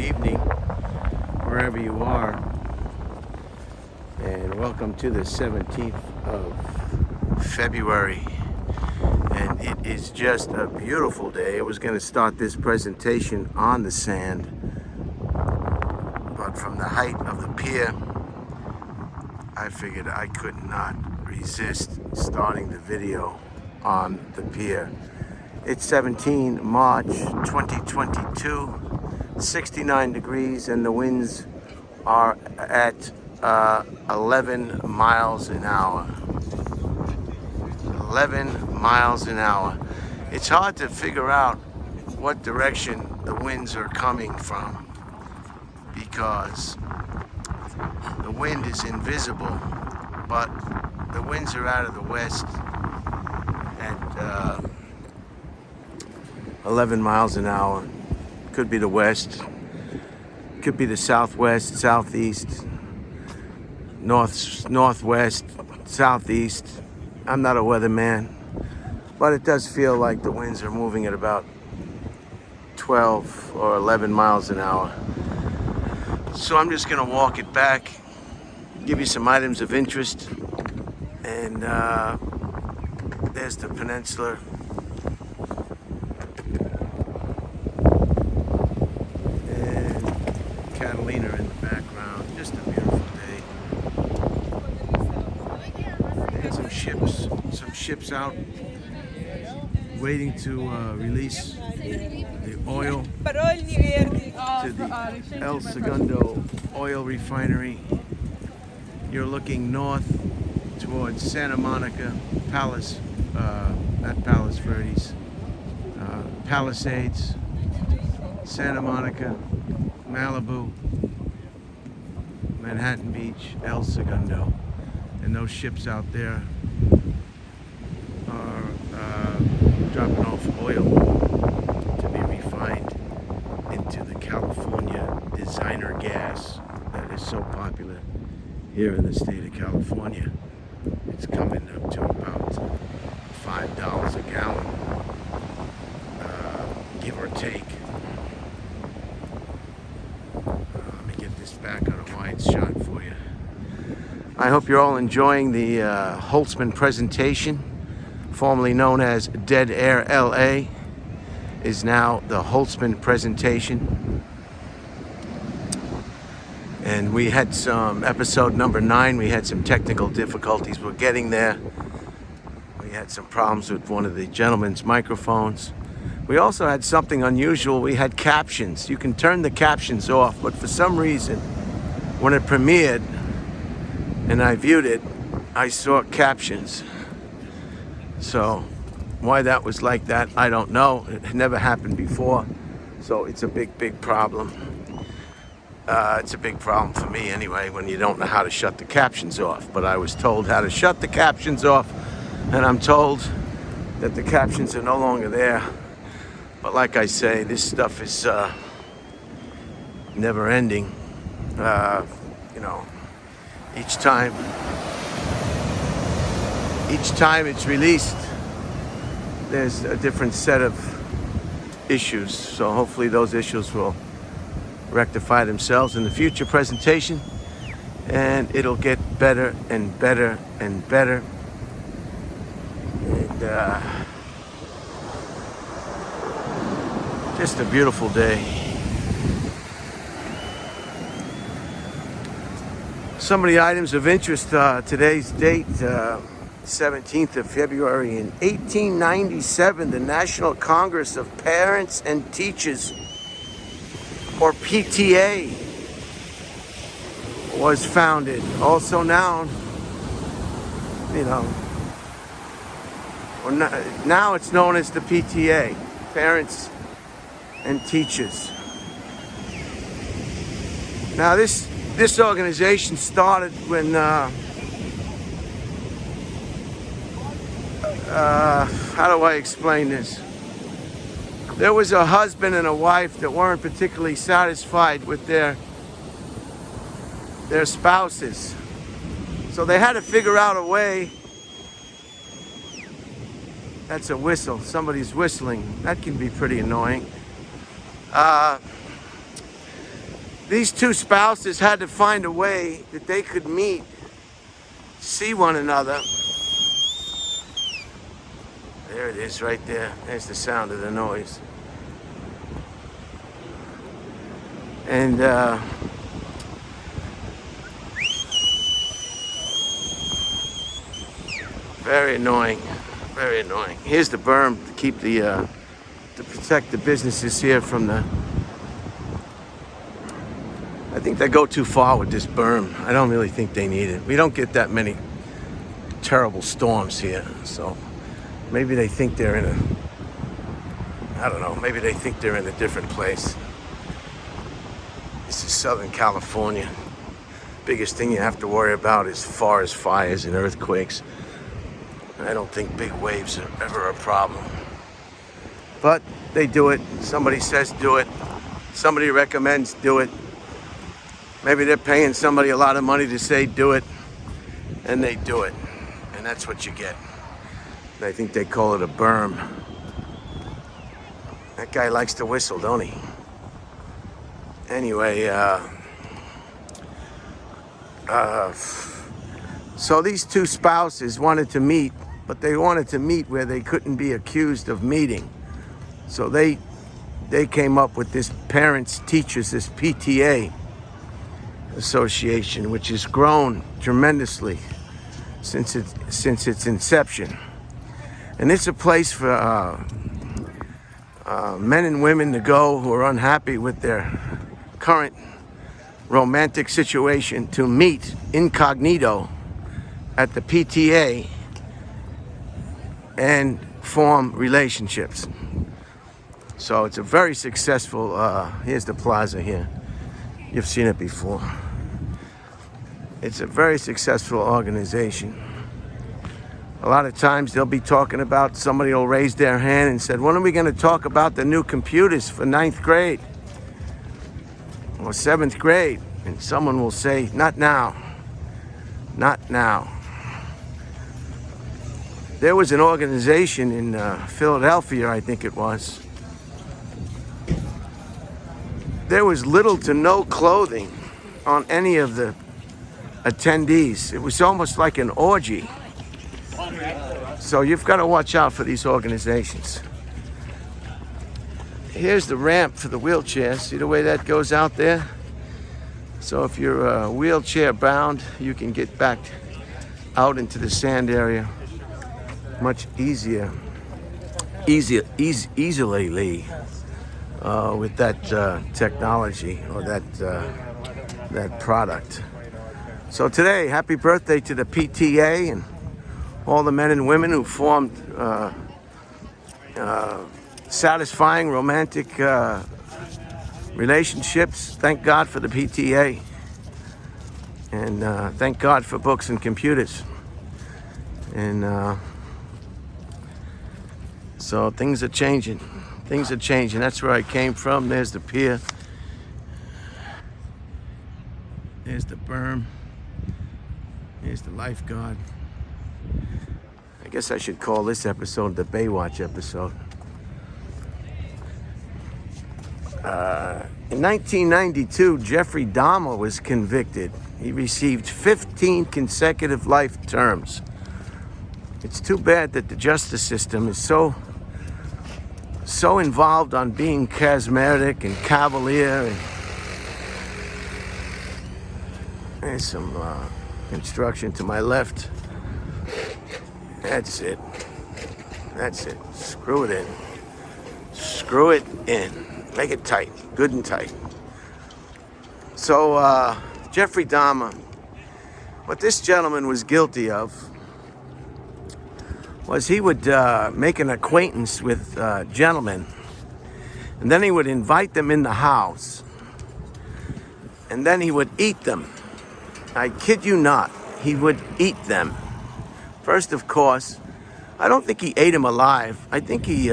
good evening, wherever you are, and welcome to the 17th of February. And it is just a beautiful day. I was going to start this presentation on the sand, but from the height of the pier, I figured I could not resist starting the video on the pier. It's 17 March 2022, 69 degrees, and the winds are at 11 miles an hour. 11 miles an hour. It's hard to figure out what direction the winds are coming from because the wind is invisible, but the winds are out of the west at 11 miles an hour. Could be the west, could be the southwest, southeast, northwest, southeast. I'm not a weatherman, but it does feel like the winds are moving at about 12 or 11 miles an hour. So I'm just gonna walk it back, give you some items of interest, and there's the peninsula. Catalina in the background. Just a beautiful day. And some ships out waiting to release the oil to the El Segundo oil refinery. You're looking north towards Santa Monica, not Palos Verdes, Palisades, Santa Monica, Malibu, Manhattan Beach, El Segundo, and those ships out there are dropping off oil to be refined into the California designer gas that is so popular here in the state of California. It's coming up to about $5 a gallon, give or take. Back on a wide shot for you. I hope you're all enjoying the Holtzman presentation, formerly known as Dead Air LA, is now the Holtzman presentation. And we had some, episode number 9, we had some technical difficulties. We're getting there. We had some problems with one of the gentleman's microphones. We also had something unusual. We had captions. You can turn the captions off, but for some reason, when it premiered and I viewed it, I saw captions. So why that was like that, I don't know. It had never happened before. So it's a big problem. It's a big problem for me anyway, when you don't know how to shut the captions off. But I was told how to shut the captions off, and I'm told that the captions are no longer there. But like I say, this stuff is never ending. You know, each time it's released, there's a different set of issues. So hopefully those issues will rectify themselves in the future presentation, and it'll get better and better and better. And just a beautiful day. Some of the items of interest, today's date, 17th of February. In 1897, the National Congress of Parents and Teachers, or PTA, was founded. Also known, you know, or now it's known as the PTA, Parents and Teachers. Now this organization started when how do I explain this? There was a husband and a wife that weren't particularly satisfied with their spouses. So they had to figure out a way. That's a whistle. Somebody's whistling. That can be pretty annoying. these two spouses had to find a way that they could meet, see one another. There it is right there. There's the sound of the noise. And very annoying, very annoying. Here's the berm to keep the, to protect the businesses here from the, I think they go too far with this berm. I don't really think they need it. We don't get that many terrible storms here, so maybe they think they're in a, I don't know, maybe they think they're in a different place. This is Southern California. Biggest thing you have to worry about is forest fires and earthquakes. I don't think big waves are ever a problem. But they do it. Somebody says do it. Somebody recommends do it. Maybe they're paying somebody a lot of money to say do it, and they do it. And that's what you get. And I think they call it a berm. That guy likes to whistle, don't he? Anyway, so these two spouses wanted to meet, but they wanted to meet where they couldn't be accused of meeting. So they came up with this parents teachers, this PTA association, which has grown tremendously since its inception. And it's a place for men and women to go who are unhappy with their current romantic situation to meet incognito at the PTA and form relationships. So it's a very successful, here's the plaza here. You've seen it before. It's a very successful organization. A lot of times they'll be talking about, somebody will raise their hand and said, when are we going to talk about the new computers for 9th grade or 7th grade? And someone will say, not now, not now. There was an organization in Philadelphia, I think it was. There was little to no clothing on any of the attendees. It was almost like an orgy. So you've got to watch out for these organizations. Here's the ramp for the wheelchair. See the way that goes out there? So if you're wheelchair bound, you can get back out into the sand area much easily with that technology or that product. So today, happy birthday to the PTA and all the men and women who formed satisfying romantic relationships. Thank God for the PTA, and thank God for books and computers. And so things are changing. Things are changing. That's where I came from. There's the pier. There's the berm. Here's the lifeguard. I guess I should call this episode the Baywatch episode. In 1992, Jeffrey Dahmer was convicted. He received 15 consecutive life terms. It's too bad that the justice system is so involved on being charismatic and cavalier. And there's some construction to my left. That's it. That's it. Screw it in. Screw it in. Make it tight. Good and tight. So, Jeffrey Dahmer, what this gentleman was guilty of was he would make an acquaintance with gentlemen, and then he would invite them in the house, and then he would eat them. I kid you not, he would eat them. First, of course, I don't think he ate him alive. I think he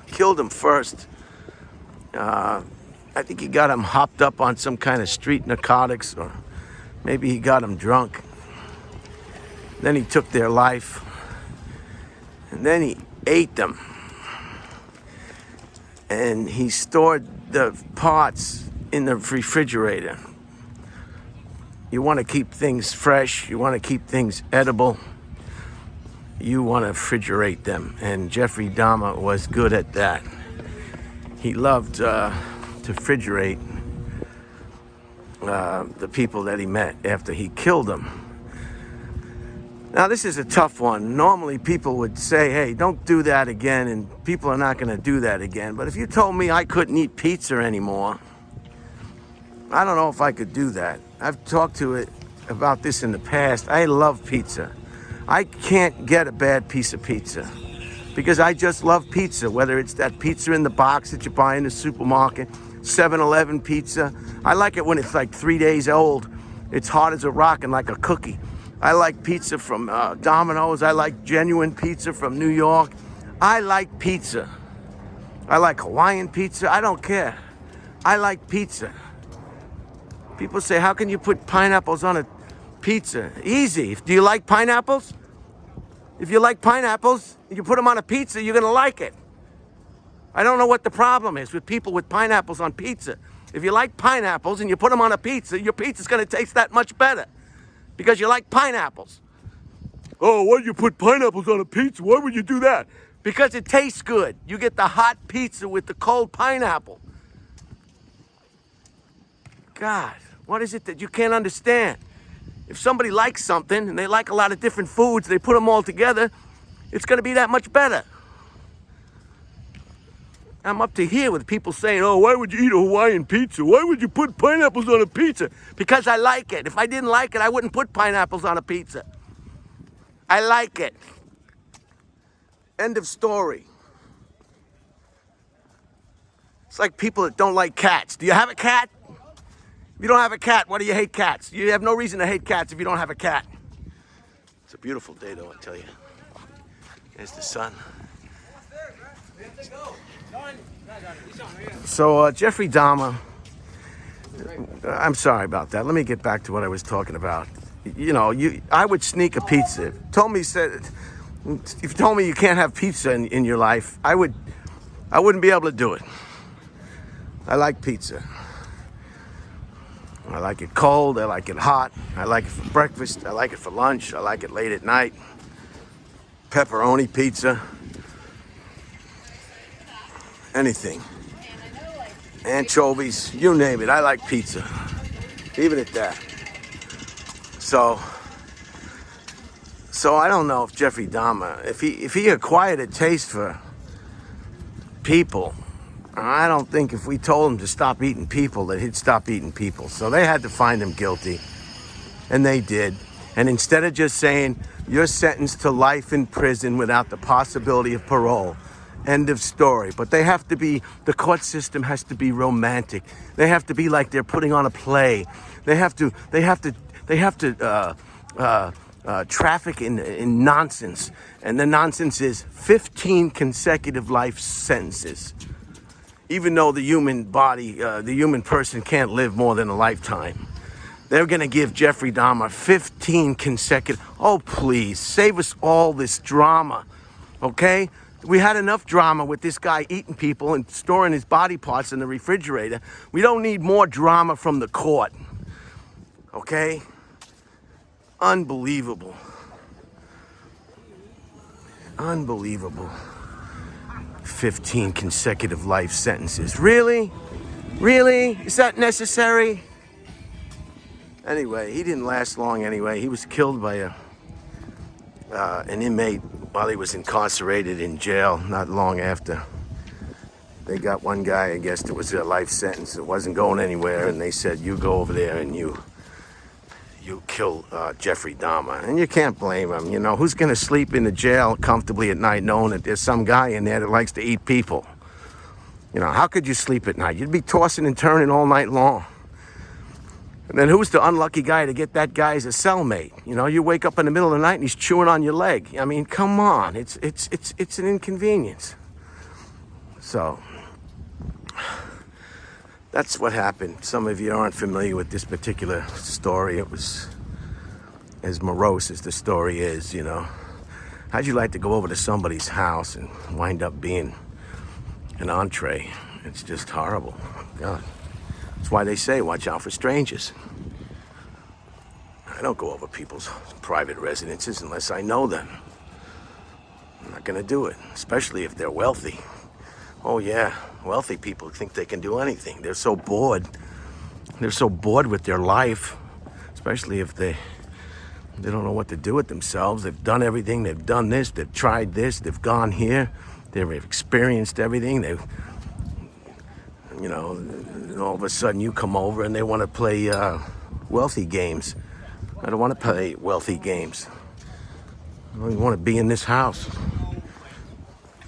killed him first. I think he got him hopped up on some kind of street narcotics, or maybe he got him drunk. Then he took their life. And then he ate them. And he stored the parts in the refrigerator. You want to keep things fresh. You want to keep things edible. You want to refrigerate them. And Jeffrey Dahmer was good at that. He loved to refrigerate the people that he met after he killed them. Now, this is a tough one. Normally, people would say, hey, don't do that again, and people are not going to do that again. But if you told me I couldn't eat pizza anymore, I don't know if I could do that. I've talked to it about this in the past. I love pizza. I can't get a bad piece of pizza because I just love pizza, whether it's that pizza in the box that you buy in the supermarket, 7-Eleven pizza. I like it when it's like 3 days old. It's hard as a rock and like a cookie. I like pizza from Domino's. I like genuine pizza from New York. I like pizza. I like Hawaiian pizza. I don't care. I like pizza. People say, how can you put pineapples on a pizza? Easy. Do you like pineapples? If you like pineapples, you put them on a pizza, you're going to like it. I don't know what the problem is with people with pineapples on pizza. If you like pineapples and you put them on a pizza, your pizza's going to taste that much better. Because you like pineapples. Oh, why do you put pineapples on a pizza? Why would you do that? Because it tastes good. You get the hot pizza with the cold pineapple. God, what is it that you can't understand? If somebody likes something and they like a lot of different foods, they put them all together, it's going to be that much better. I'm up to here with people saying, oh, why would you eat a Hawaiian pizza? Why would you put pineapples on a pizza? Because I like it. If I didn't like it, I wouldn't put pineapples on a pizza. I like it. End of story. It's like people that don't like cats. Do you have a cat? If you don't have a cat, why do you hate cats? You have no reason to hate cats if you don't have a cat. It's a beautiful day, though, I tell you. There's the sun. So Jeffrey Dahmer, I'm sorry about that. Let me get back to what I was talking about. You know, I would sneak a pizza. If you told me you can't have pizza in your life, I wouldn't be able to do it. I like pizza. I like it cold. I like it hot. I like it for breakfast. I like it for lunch. I like it late at night. Pepperoni pizza. Anything. Anchovies, you name it. I like pizza. Leave it at that. So I don't know if Jeffrey Dahmer, if he acquired a taste for people, I don't think if we told him to stop eating people that he'd stop eating people. So they had to find him guilty. And they did. And instead of just saying, you're sentenced to life in prison without the possibility of parole, end of story. But they have to be, the court system has to be romantic. They have to be like they're putting on a play. They have to traffic in nonsense. And the nonsense is 15 consecutive life sentences. Even though the human body, the human person can't live more than a lifetime. They're going to give Jeffrey Dahmer 15 consecutive. Oh, please, save us all this drama, okay? We had enough drama with this guy eating people and storing his body parts in the refrigerator. We don't need more drama from the court, okay? Unbelievable. Unbelievable. 15 consecutive life sentences. Really? Really? Is that necessary? Anyway, he didn't last long anyway. He was killed by an inmate while he was incarcerated in jail not long after. They got one guy, I guess, that was a life sentence. It wasn't going anywhere, and they said, you go over there and you kill Jeffrey Dahmer. And you can't blame him. You know, who's going to sleep in the jail comfortably at night knowing that there's some guy in there that likes to eat people? You know, how could you sleep at night? You'd be tossing and turning all night long. And then who's the unlucky guy to get that guy as a cellmate? You know, you wake up in the middle of the night and he's chewing on your leg. I mean, come on. It's an inconvenience. So that's what happened. Some of you aren't familiar with this particular story. It was as morose as the story is, you know. How'd you like to go over to somebody's house and wind up being an entree? It's just horrible. God. That's why they say, watch out for strangers. I don't go over people's private residences unless I know them. I'm not gonna do it, especially if they're wealthy. Oh yeah, wealthy people think they can do anything. They're so bored. They're so bored with their life, especially if they don't know what to do with themselves. They've done everything. They've done this. They've tried this. They've gone here. They've experienced everything. And all of a sudden you come over and they want to play wealthy games. I don't want to play wealthy games. I don't even want to be in this house.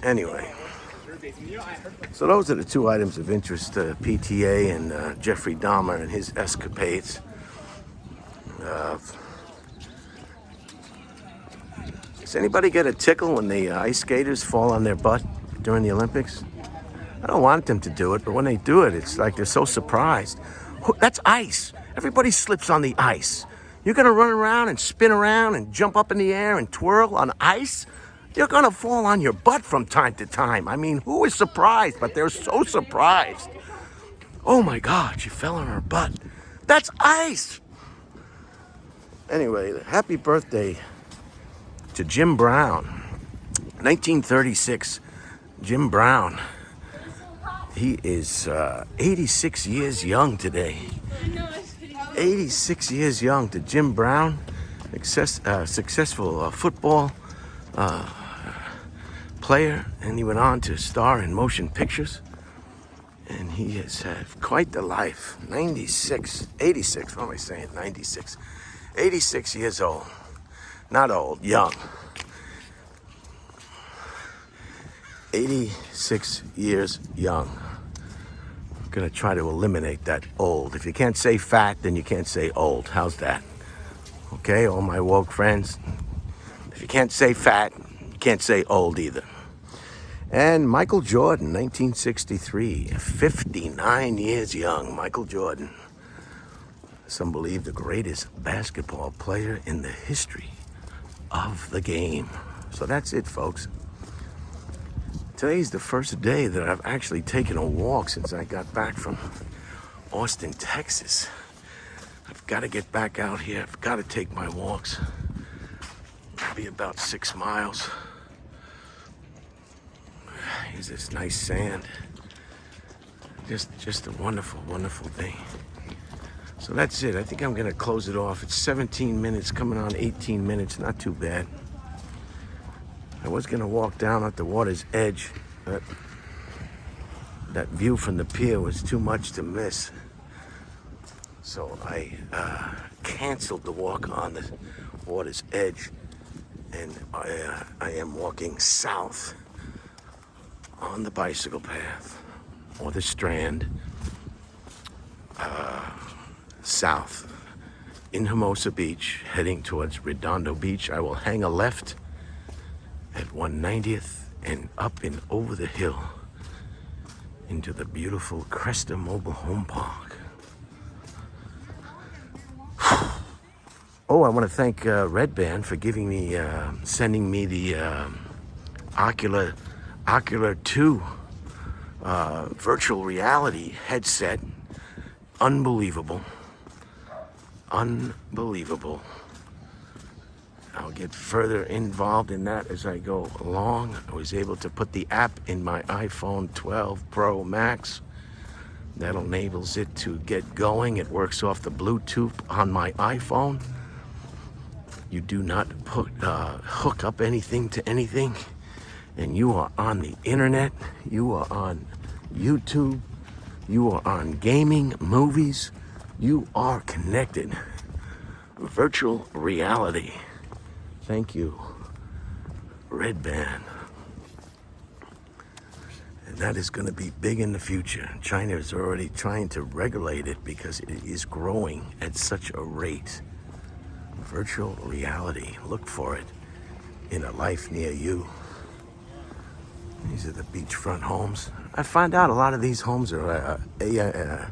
Anyway, so those are the two items of interest, PTA and Jeffrey Dahmer and his escapades. Does anybody get a tickle when the ice skaters fall on their butt during the Olympics? I don't want them to do it, but when they do it, it's like they're so surprised. That's ice. Everybody slips on the ice. You're gonna run around and spin around and jump up in the air and twirl on ice? You're gonna fall on your butt from time to time. I mean, who is surprised? But they're so surprised. Oh my God, she fell on her butt. That's ice. Anyway, happy birthday to Jim Brown. 1936, Jim Brown. He is 86 years young today. 86 years young to Jim Brown, successful football player, and he went on to star in motion pictures. And he has had quite the life. 86, what am I saying? 96. 86 years old. Not old, young. 86 years young. I'm gonna try to eliminate that old. If you can't say fat, then you can't say old. How's that? Okay, all my woke friends. If you can't say fat, you can't say old either. And Michael Jordan, 1963, 59 years young, Michael Jordan. Some believe the greatest basketball player in the history of the game. So that's it, folks. Today's the first day that I've actually taken a walk since I got back from Austin, Texas. I've got to get back out here. I've got to take my walks. Maybe about 6 miles. Here's this nice sand. Just a wonderful, wonderful thing. So that's it. I think I'm gonna close it off. It's 17 minutes, coming on 18 minutes. Not too bad. I was gonna walk down at the water's edge, but that view from the pier was too much to miss. So I canceled the walk on the water's edge, and I am walking south on the bicycle path or the Strand, south in Hermosa Beach, heading towards Redondo Beach. I will hang a left at 190th and up and over the hill into the beautiful Cresta Mobile Home Park. Oh, I want to thank Red Band for giving me, sending me the Ocular 2 virtual reality headset. Unbelievable. Unbelievable. I'll get further involved in that as I go along. I was able to put the app in my iPhone 12 Pro Max. That enables it to get going. It works off the Bluetooth on my iPhone. You do not hook up anything to anything, and you are on the internet. You are on YouTube. You are on gaming, movies. You are connected. Virtual reality. Thank you, Red Band. And that is going to be big in the future. China is already trying to regulate it because it is growing at such a rate. Virtual reality. Look for it in a life near you. These are the beachfront homes. I find out a lot of these homes are Air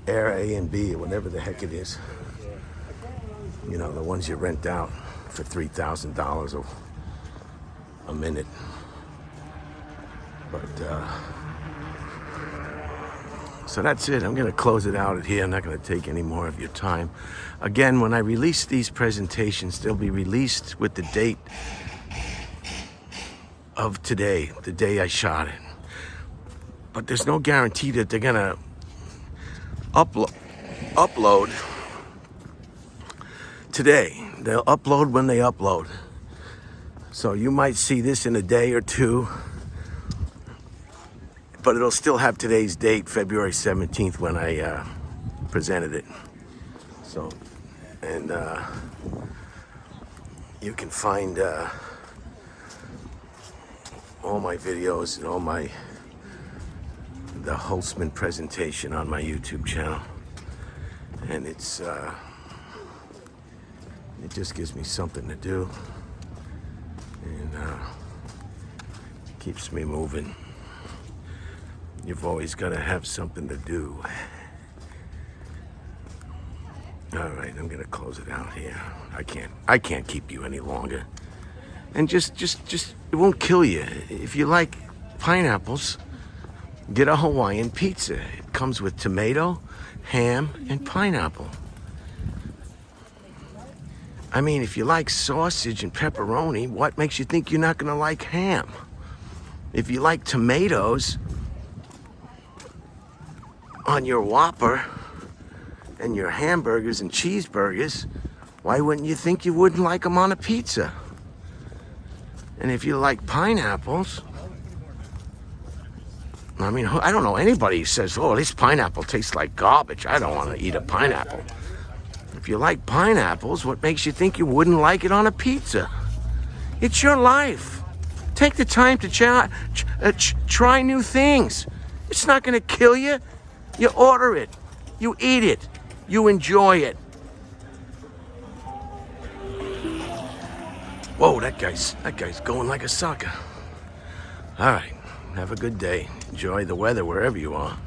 A and B, or whatever the heck it is. You know, the ones you rent out for $3,000 a minute. But So that's it. I'm going to close it out here. I'm not going to take any more of your time. Again, when I release these presentations, they'll be released with the date of today, the day I shot it. But there's no guarantee that they're going to upload today. They'll upload when they upload. So you might see this in a day or two, but it'll still have today's date, February 17th, when I presented it. So, and you can find all my videos and all the Holtzman presentation on my YouTube channel. And it just gives me something to do, and keeps me moving. You've always got to have something to do. All right, I'm gonna close it out here. I can't keep you any longer. And just it won't kill you. If you like pineapples, get a Hawaiian pizza. It comes with tomato, ham, and pineapple. I mean, if you like sausage and pepperoni, what makes you think you're not gonna like ham? If you like tomatoes on your Whopper and your hamburgers and cheeseburgers, why wouldn't you think you wouldn't like them on a pizza? And if you like pineapples, I mean, I don't know anybody who says, oh, this pineapple tastes like garbage. I don't want to eat a pineapple. If you like pineapples, what makes you think you wouldn't like it on a pizza? It's your life. Take the time to try new things. It's not going to kill you. You order it. You eat it. You enjoy it. Whoa, that guy's going like a sucker. All right, have a good day. Enjoy the weather wherever you are.